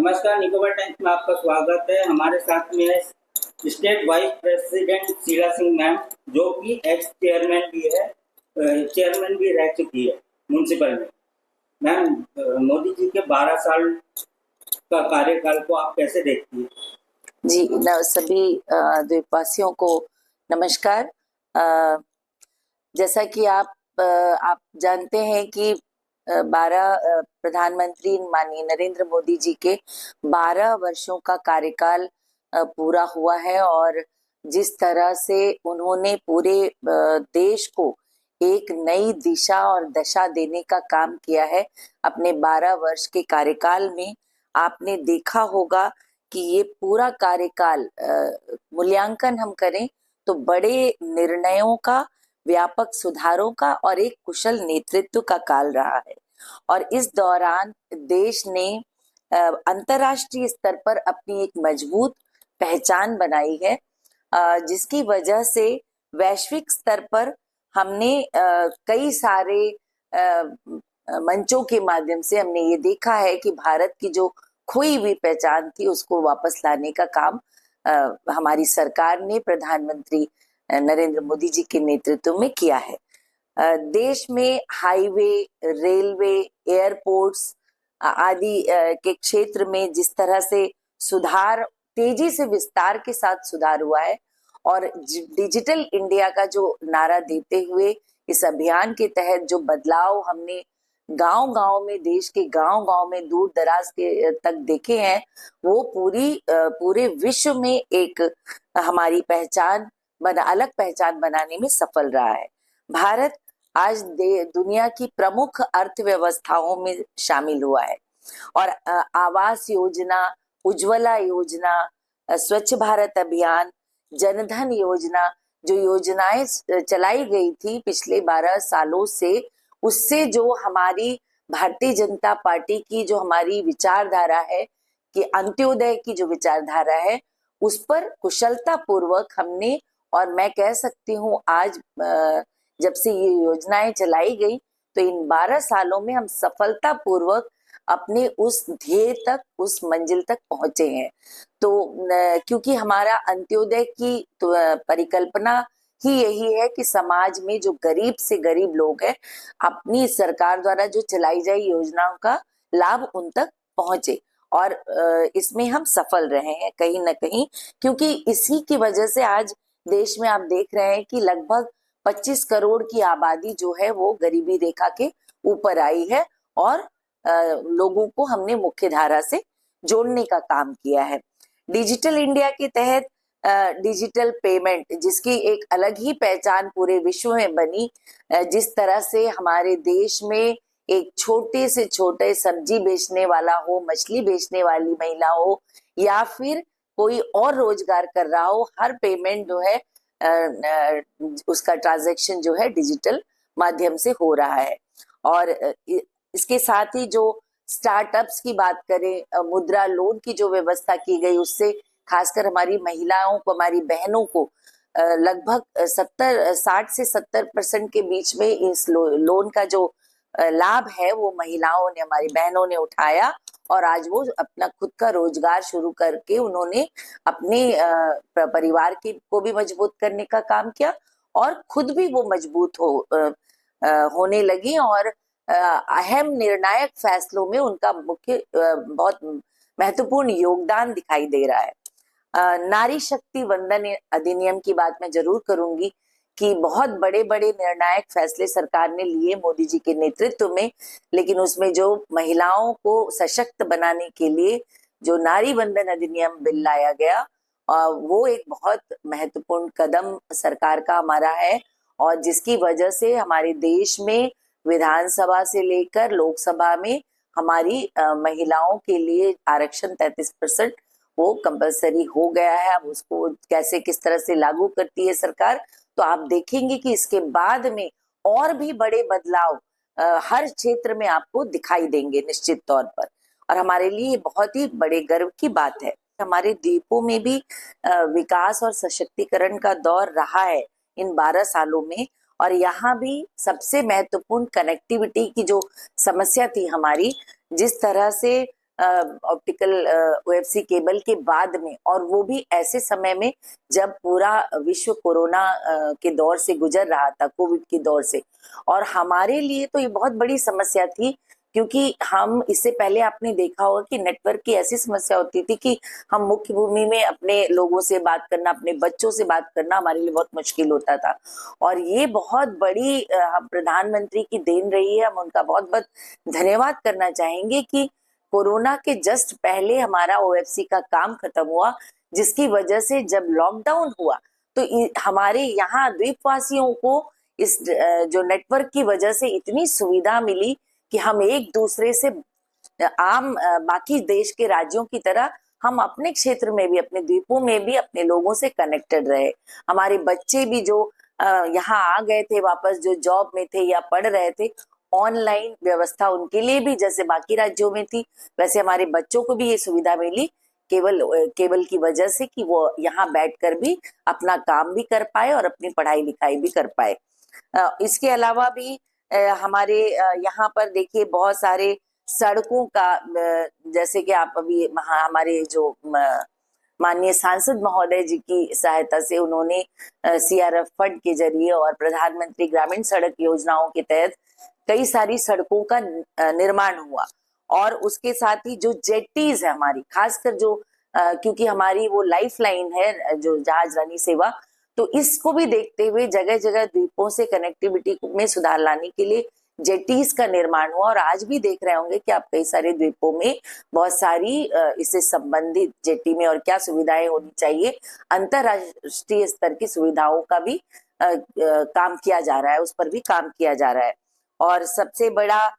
नमस्कार, निकोबार टाइम्स में आपका स्वागत है। हमारे साथ में है state vice president Sheela Singh ma'am, जो कि एक्स चेयरमैन भी रह चुकी है म्यूनसिपल में। मैम, मोदी जी के 12 साल का कार्यकाल को आप कैसे देखती हैं? जी, सभी द्वीपवासियों को नमस्कार। जैसा कि आप जानते हैं कि 12 प्रधानमंत्री माननीय नरेंद्र मोदी जी के 12 वर्षों का कार्यकाल पूरा हुआ है और जिस तरह से उन्होंने पूरे देश को एक नई दिशा और दशा देने का काम किया है अपने 12 वर्ष के कार्यकाल में, आपने देखा होगा कि ये पूरा कार्यकाल मूल्यांकन हम करें तो बड़े निर्णयों का, व्यापक सुधारों का और एक कुशल नेतृत्व का काल रहा है। और इस दौरान देश ने अंतर्राष्ट्रीय स्तर पर अपनी एक मजबूत पहचान बनाई है, जिसकी वजह से वैश्विक स्तर पर हमने कई सारे मंचों के माध्यम से हमने ये देखा है कि भारत की जो खोई हुई पहचान थी उसको वापस लाने का काम हमारी सरकार ने प्रधानमंत्री नरेंद्र मोदी जी के नेतृत्व में किया है। देश में हाईवे, रेलवे, एयरपोर्ट्स आदि के क्षेत्र में जिस तरह से सुधार, तेजी से विस्तार के साथ सुधार हुआ है और डिजिटल इंडिया का जो नारा देते हुए इस अभियान के तहत जो बदलाव हमने गांव-गांव में, देश के गांव-गांव में दूर दराज के तक देखे हैं, वो पूरे विश्व में एक हमारी अलग पहचान बनाने में सफल रहा है। भारत आज दुनिया की प्रमुख अर्थव्यवस्थाओं में शामिल हुआ है और आवास योजना, उज्ज्वला योजना, स्वच्छ भारत अभियान, जनधन योजना, जो योजनाएं चलाई गई थी पिछले 12 सालों से, उससे जो हमारी भारतीय जनता पार्टी की जो हमारी विचारधारा है कि अंत्योदय की जो विचारधारा है, उस पर कुशलता पूर्वक हमने, और मैं कह सकती हूँ आज जब से ये योजनाएं चलाई गई तो इन 12 सालों में हम सफलता पूर्वक अपने उस ध्येय तक, उस मंजिल तक पहुंचे हैं। तो क्योंकि हमारा अंत्योदय की तो परिकल्पना ही यही है कि समाज में जो गरीब से गरीब लोग हैं, अपनी सरकार द्वारा जो चलाई जाई योजनाओं का लाभ उन तक पहुंचे और इसमें हम सफल रहे हैं कहीं ना कहीं, क्योंकि इसी की वजह से आज देश में आप देख रहे हैं कि लगभग 25 करोड़ की आबादी जो है वो गरीबी रेखा के ऊपर आई है और लोगों को हमने मुख्य धारा से जोड़ने का काम किया है। डिजिटल इंडिया के तहत डिजिटल पेमेंट, जिसकी एक अलग ही पहचान पूरे विश्व में बनी, जिस तरह से हमारे देश में एक छोटे से छोटे सब्जी बेचने वाला हो, मछली बेचने वाली महिला हो या फिर कोई और रोजगार कर रहा हो, हर पेमेंट जो है उसका ट्रांजैक्शन जो है डिजिटल माध्यम से हो रहा है। और इसके साथ ही जो स्टार्टअप्स की बात करें, मुद्रा लोन की जो व्यवस्था की गई, उससे खासकर हमारी महिलाओं को, हमारी बहनों को लगभग 60 से 70% के बीच में इस लोन का जो लाभ है वो महिलाओं ने, हमारी बहनों ने उठाया और आज वो अपना खुद का रोजगार शुरू करके उन्होंने अपने परिवार को भी मजबूत करने का काम किया और खुद भी वो मजबूत होने लगी और अहम निर्णायक फैसलों में उनका बहुत महत्वपूर्ण योगदान दिखाई दे रहा है। नारी शक्ति वंदन अधिनियम की बात मैं जरूर करूंगी कि बहुत बड़े बड़े निर्णायक फैसले सरकार ने लिए मोदी जी के नेतृत्व में, लेकिन उसमें जो महिलाओं को सशक्त बनाने के लिए जो नारी वंदन अधिनियम बिल लाया गया, वो एक बहुत महत्वपूर्ण कदम सरकार का हमारा है और जिसकी वजह से हमारे देश में विधानसभा से लेकर लोकसभा में हमारी महिलाओं के लिए आरक्षण 33% वो कंपलसरी हो गया है। अब उसको कैसे, किस तरह से लागू करती है सरकार, तो आप देखेंगे कि इसके बाद में और भी बड़े बदलाव हर क्षेत्र में आपको दिखाई देंगे निश्चित तौर पर, और हमारे लिए बहुत ही बड़े गर्व की बात है। हमारे द्वीपों में भी विकास और सशक्तिकरण का दौर रहा है इन 12 सालों में, और यहाँ भी सबसे महत्वपूर्ण कनेक्टिविटी की जो समस्या थी हमारी, जिस तरह से ऑप्टिकल ओएफसी केबल के बाद में, और वो भी ऐसे समय में जब पूरा विश्व कोरोना के दौर से गुजर रहा था, कोविड के दौर से। और हमारे लिए तो ये बहुत बड़ी समस्या थी, क्योंकि हम इससे पहले आपने देखा होगा कि नेटवर्क की ऐसी समस्या होती थी कि हम मुख्य भूमि में अपने लोगों से बात करना, अपने बच्चों से बात करना हमारे लिए बहुत मुश्किल होता था। और ये बहुत बड़ी हम प्रधानमंत्री की देन रही है, हम उनका बहुत बहुत धन्यवाद करना चाहेंगे कि कोरोना के जस्ट पहले हमारा ओएफसी का काम खत्म हुआ, जिसकी वजह से जब लॉकडाउन हुआ तो हमारे यहाँ द्वीपवासियों को इस जो नेटवर्क की वजह से इतनी सुविधा मिली कि हम एक दूसरे से आम बाकी देश के राज्यों की तरह हम अपने क्षेत्र में भी, अपने द्वीपों में भी अपने लोगों से कनेक्टेड रहे। हमारे बच्चे भी जो यहाँ आ गए थे वापस, जो जॉब में थे या पढ़ रहे थे, ऑनलाइन व्यवस्था उनके लिए भी जैसे बाकी राज्यों में थी, वैसे हमारे बच्चों को भी ये सुविधा मिली केवल की वजह से कि वो यहाँ बैठकर भी अपना काम भी कर पाए और अपनी पढ़ाई लिखाई भी कर पाए। इसके अलावा भी हमारे यहाँ पर देखिए बहुत सारे सड़कों का जैसे कि आप अभी हमारे जो माननीय सांसद महोदय जी की सहायता से उन्होंने सीआरएफ फंड के जरिए और प्रधानमंत्री ग्रामीण सड़क योजनाओं के तहत कई सारी सड़कों का निर्माण हुआ। और उसके साथ ही जो जेटीज है हमारी, खासकर जो क्योंकि हमारी वो लाइफ लाइन है जो जहाजरानी सेवा, तो इसको भी देखते हुए जगह जगह द्वीपों से कनेक्टिविटी में सुधार लाने के लिए जेटीज का निर्माण हुआ। और आज भी देख रहे होंगे कि आप कई सारे द्वीपों में बहुत सारी इससे संबंधित जेटी में और क्या सुविधाएं होनी चाहिए, अंतरराष्ट्रीय स्तर की सुविधाओं का भी काम किया जा रहा है, उस पर भी काम किया जा रहा है। और सबसे बड़ा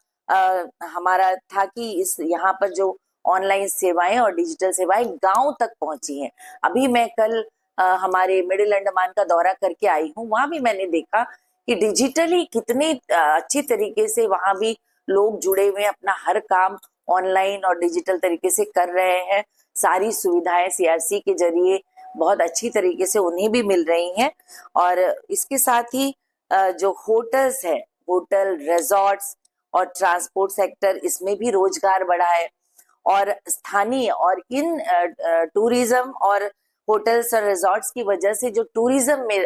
हमारा था कि इस यहाँ पर जो ऑनलाइन सेवाएं और डिजिटल सेवाएं गांव तक पहुंची हैं। अभी मैं कल हमारे मिडिल अंडमान का दौरा करके आई हूँ, वहां भी मैंने देखा कि डिजिटली कितने अच्छी तरीके से वहां भी लोग जुड़े हुए हैं, अपना हर काम ऑनलाइन और डिजिटल तरीके से कर रहे हैं। सारी सुविधाएं सीआरसी के जरिए बहुत अच्छी तरीके से उन्हें भी मिल रही हैं। और इसके साथ ही जो होटल्स है, होटल रिजॉर्ट्स और ट्रांसपोर्ट सेक्टर, इसमें भी रोजगार बढ़ा है। और स्थानीय और इन टूरिज्म और होटल्स और रिजॉर्ट्स की वजह से जो टूरिज्म में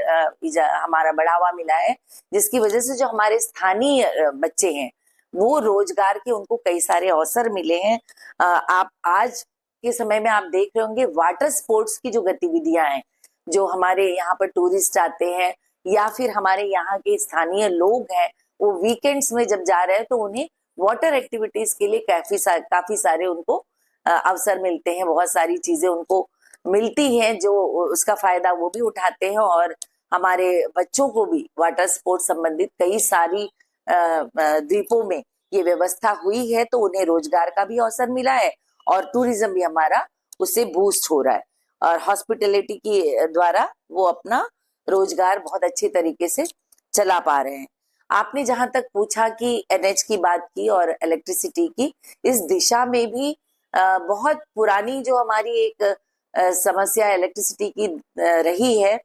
हमारा बढ़ावा मिला है, जिसकी वजह से जो हमारे स्थानीय बच्चे हैं वो रोजगार के उनको कई सारे अवसर मिले हैं। आप आज के समय में आप देख रहे होंगे वाटर स्पोर्ट्स की जो गतिविधियां हैं, जो हमारे यहाँ पर टूरिस्ट आते हैं या फिर हमारे यहाँ के स्थानीय लोग हैं, वो वीकेंड्स में जब जा रहे हैं तो उन्हें वाटर एक्टिविटीज के लिए काफी सारे उनको अवसर मिलते हैं, बहुत सारी चीजें उनको मिलती हैं जो उसका फायदा वो भी उठाते हैं। और हमारे बच्चों को भी वाटर स्पोर्ट्स संबंधित कई सारी द्वीपों में ये व्यवस्था हुई है, तो उन्हें रोजगार का भी अवसर मिला है और टूरिज्म भी हमारा उससे बूस्ट हो रहा है। और हॉस्पिटैलिटी की द्वारा वो अपना रोजगार बहुत अच्छे तरीके से चला पा रहे हैं। आपने जहां तक पूछा कि एनएच की बात की और इलेक्ट्रिसिटी की, इस दिशा में भी बहुत पुरानी जो हमारी एक समस्या इलेक्ट्रिसिटी की रही है,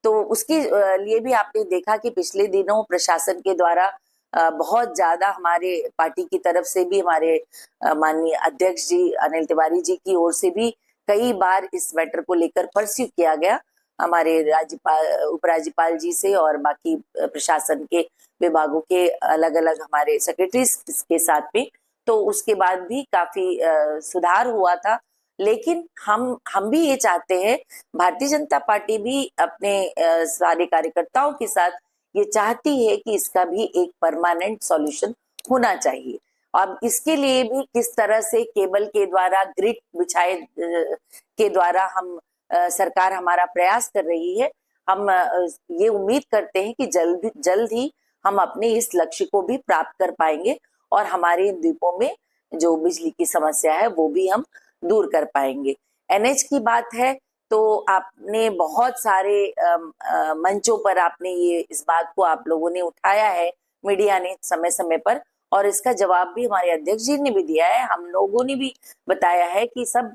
तो उसके लिए भी आपने देखा कि पिछले दिनों प्रशासन के द्वारा बहुत ज्यादा हमारे पार्टी की तरफ से भी, हमारे माननीय अध्यक्ष जी अनिल तिवारी जी की ओर से भी कई बार इस मैटर को लेकर परस्यू किया गया हमारे राज्यपाल, उपराज्यपाल जी से और बाकी प्रशासन के विभागों के अलग अलग हमारे सेक्रेटरीज के साथ में। तो उसके बाद भी काफी सुधार हुआ था। लेकिन हम भी ये चाहते हैं, भारतीय जनता पार्टी भी अपने सारे कार्यकर्ताओं के साथ ये चाहती है कि इसका भी एक परमानेंट सॉल्यूशन होना चाहिए। अब इसके लिए भी किस तरह से केबल के द्वारा, ग्रिड बिछाए के द्वारा हम सरकार हमारा प्रयास कर रही है। हम ये उम्मीद करते हैं कि जल्द ही हम अपने इस लक्ष्य को भी प्राप्त कर पाएंगे और हमारे द्वीपों में जो बिजली की समस्या है वो भी हम दूर कर पाएंगे। एनएच की बात है तो आपने बहुत सारे मंचों पर आपने ये इस बात को आप लोगों ने उठाया है, मीडिया ने समय समय पर, और इसका जवाब भी हमारे अध्यक्ष जी ने भी दिया है। हम लोगों ने भी बताया है कि सब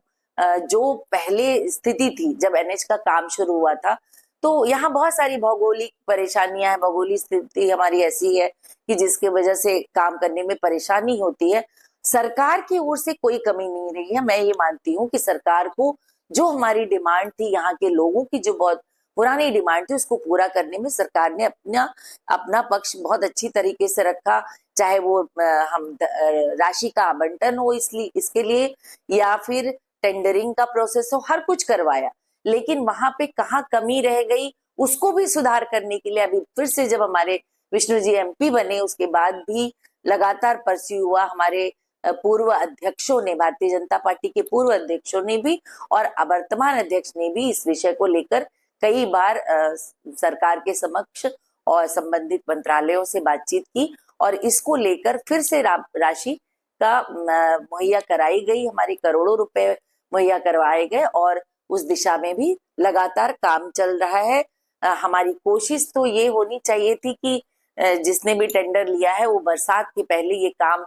जो पहले स्थिति थी जब एनएच का काम शुरू हुआ था, तो यहाँ बहुत सारी भौगोलिक परेशानियां हैं, भौगोलिक स्थिति हमारी ऐसी है कि जिसके वजह से काम करने में परेशानी होती है। सरकार की ओर से कोई कमी नहीं रही है। मैं ये मानती हूँ कि सरकार को जो हमारी डिमांड थी, यहाँ के लोगों की जो बहुत पुरानी डिमांड थी, उसको पूरा करने में सरकार ने अपना अपना पक्ष बहुत अच्छी तरीके से रखा। चाहे वो राशि का आवंटन हो इसलिए इसके लिए, या फिर टेंडरिंग का प्रोसेस हो, हर कुछ करवाया। लेकिन वहां पे कहाँ कमी रह गई उसको भी सुधार करने के लिए अभी फिर से जब हमारे विष्णु जी एमपी बने, उसके बाद भी लगातार परस्यू हुआ। हमारे पूर्व अध्यक्षों ने, भारतीय जनता पार्टी के पूर्व अध्यक्षों ने भी और वर्तमान अध्यक्ष ने भी इस विषय को लेकर कई बार सरकार के समक्ष और संबंधित मंत्रालयों से बातचीत की, और इसको लेकर फिर से राशि का मुहैया कराई गई। हमारे करोड़ों रुपए मुहैया करवाए गए और उस दिशा में भी लगातार काम चल रहा है। हमारी कोशिश तो ये होनी चाहिए थी कि जिसने भी टेंडर लिया है वो बरसात के पहले ये काम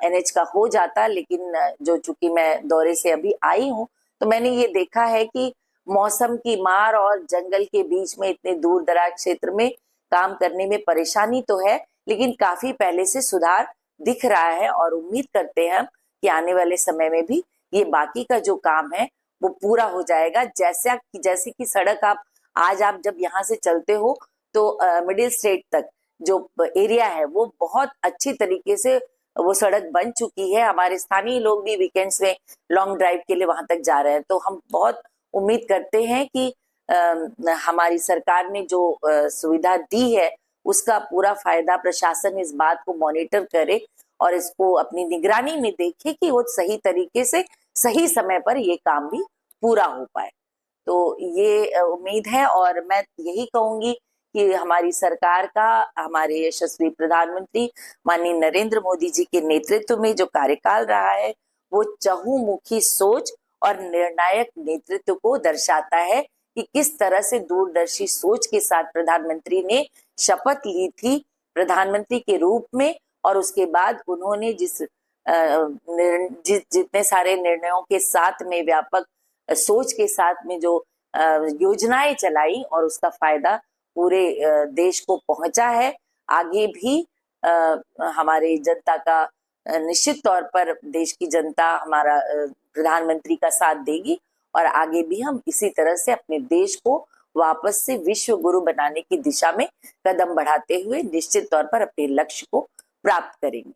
एनएच का हो जाता, लेकिन जो चूंकि मैं दौरे से अभी आई हूँ तो मैंने ये देखा है कि मौसम की मार और जंगल के बीच में इतने दूर दराज क्षेत्र में काम करने में परेशानी तो है, लेकिन काफी पहले से सुधार दिख रहा है। और उम्मीद करते हैं कि आने वाले समय में भी ये बाकी का जो काम है वो पूरा हो जाएगा। जैसे कि सड़क आप जब यहाँ से चलते हो तो मिडिल स्टेट तक जो एरिया है वो बहुत अच्छी तरीके से वो सड़क बन चुकी है। हमारे स्थानीय लोग भी वीकेंड्स में लॉन्ग ड्राइव के लिए वहां तक जा रहे हैं। तो हम बहुत उम्मीद करते हैं कि हमारी सरकार ने जो सुविधा दी है उसका पूरा फायदा प्रशासन इस बात को मॉनिटर करे और इसको अपनी निगरानी में देखे कि वो सही तरीके से सही समय पर ये काम भी पूरा हो पाए। तो ये उम्मीद है, और मैं यही कहूंगी कि हमारी सरकार का, हमारे यशस्वी प्रधानमंत्री माननीय नरेंद्र मोदी जी के नेतृत्व में जो कार्यकाल रहा है वो चहुमुखी सोच और निर्णायक नेतृत्व को दर्शाता है कि किस तरह से दूरदर्शी सोच के साथ प्रधानमंत्री ने शपथ ली थी प्रधानमंत्री के रूप में, और उसके बाद उन्होंने जितने सारे निर्णयों के साथ में, व्यापक सोच के साथ में जो योजनाएं चलाई और उसका फायदा पूरे देश को पहुंचा है। आगे भी हमारे जनता का निश्चित तौर पर देश की जनता हमारा प्रधानमंत्री का साथ देगी, और आगे भी हम इसी तरह से अपने देश को वापस से विश्व गुरु बनाने की दिशा में कदम बढ़ाते हुए निश्चित तौर पर अपने लक्ष्य को प्राप्त करेंगे।